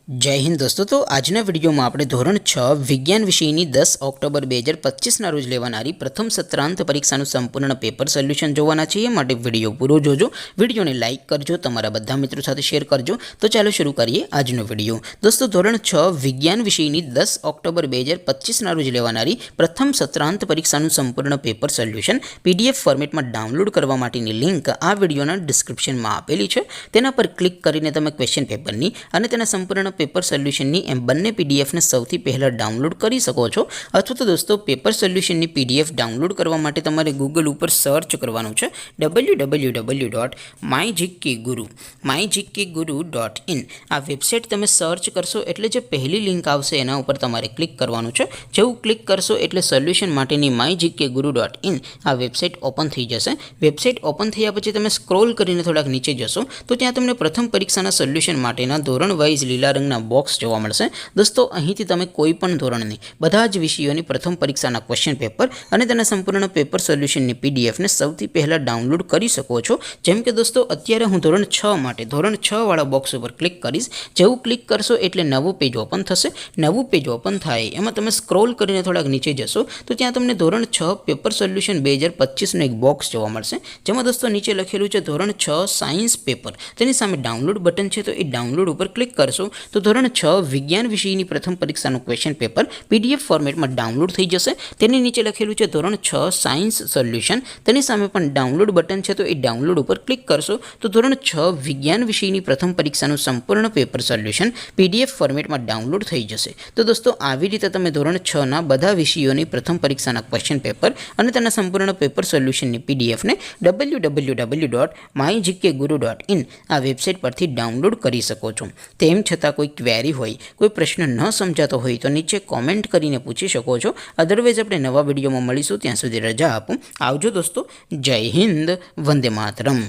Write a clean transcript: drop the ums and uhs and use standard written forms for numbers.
जय हिंद दोस्तों। तो आजना विडियो में આપણે ધોરણ 6 વિજ્ઞાન વિષયની 10 ઓક્ટોબર 2025 ના રોજ લેવાનારી પ્રથમ સત્રાંત પરીક્ષાનું સંપૂર્ણ પેપર સોલ્યુશન જોવાના છીએ। માટે વિડિયો પૂરો જોજો, વિડિયોને લાઈક કરજો, તમારા બધા મિત્રો સાથે શેર કરજો। તો ચાલો શરૂ કરીએ આજનો વિડિયો। દોસ્તો ધોરણ 6 વિજ્ઞાન વિષયની 10 ઓક્ટોબર 2025 ના રોજ લેવાનારી પ્રથમ સત્રાંત પરીક્ષાનું સંપૂર્ણ પેપર સોલ્યુશન પીડીએફ ફોર્મેટમાં ડાઉનલોડ કરવા માટેની લિંક આ વિડિયોના ડિસ્ક્રિપ્શનમાં આપેલી છે। તેના પર ક્લિક કરીને તમે ક્વેશ્ચન પેપરની અને તેના સંપૂર્ણ पेपर सोल्यूशन एम बने पीडीएफ ने सौथी पहला डाउनलॉड करी सको छो। अथवा तो दोस्तों पेपर सोल्यूशन पीडीएफ डाउनलॉड करवा माटे तमारे गूगल पर सर्च करवानुं छे www.mygkguru.in। आ वेबसाइट तमे सर्च करशो एटले जे पहली लिंक आवशे एना उपर तमारे क्लिक करवानुं छे। जेवुं क्लिक करशो एटले सोल्यूशन माटेनी mygkguru.in आ वेबसाइट ओपन थई जशे। वेबसाइट ओपन थया पछी तमे स्क्रॉल करीने थोड़ाक नीचे जशो तो त्यां तमने प्रथम परीक्षाना सोल्यूशन माटेना धोरण वाइज लीला रंगना बॉक्स जोवा मळशे। दोस्तों અહીંથી તમે કોઈ પણ ધોરણની બધા જ વિષયોની પ્રથમ પરીક્ષાના ક્વેશ્ચન પેપર અને તેના સંપૂર્ણ પેપર સોલ્યુશનની પીડીએફ ને સૌથી પહેલા ડાઉનલોડ કરી શકો છો। જેમ કે દોસ્તો અત્યારે હું ધોરણ 6 માટે ધોરણ 6 વાળા બોક્સ ઉપર ક્લિક કરીશ। જેવું ક્લિક કરશો એટલે નવું પેજ ઓપન થશે। નવું પેજ ઓપન થાય એમાં તમે સ્ક્રોલ કરીને થોડાક નીચે જશો તો ત્યાં તમને ધોરણ 6 પેપર સોલ્યુશન 2025 નો એક બોક્સ જોવા મળશે। જેમાં દોસ્તો નીચે લખેલું છે ધોરણ 6 સાયન્સ પેપર, તેની સામે ડાઉનલોડ બટન છે તો એ ડાઉનલોડ ઉપર ક્લિક કરશો तो ધોરણ 6 વિજ્ઞાન વિષયની પ્રથમ પરીક્ષાનું ક્વેશ્ચન પેપર પીડીએફ ફોર્મેટમાં ડાઉનલોડ થઈ જશે। તેની નીચે લખેલું છે ધોરણ 6 સાયન્સ સોલ્યુશન, તેની સામે પણ ડાઉનલોડ બટન છે તો એ ડાઉનલોડ ઉપર ક્લિક કરશો તો ધોરણ 6 વિજ્ઞાન વિષયની પ્રથમ પરીક્ષાનું સંપૂર્ણ પેપર સોલ્યુશન પીડીએફ ફોર્મેટમાં ડાઉનલોડ થઈ જશે। તો દોસ્તો આવી રીતે તમે ધોરણ 6 ના બધા વિષયોની પ્રથમ પરીક્ષાના ક્વેશ્ચન પેપર અને તેના સંપૂર્ણ પેપર સોલ્યુશનની પીડીએફ ને www.mygkguru.in આ વેબસાઇટ પરથી ડાઉનલોડ કરી શકો છો। તેમ છતાં कोई क्वेरी होय, कोई प्रश्न न समझातो होय तो नीचे कॉमेंट करीने पूछी शको छो। अदरवाइज अपने नवा विडियो में मळीशुं, त्यां सुधी रजा आपो। आवजो दोस्तों। जय हिंद, वंदे मातरम।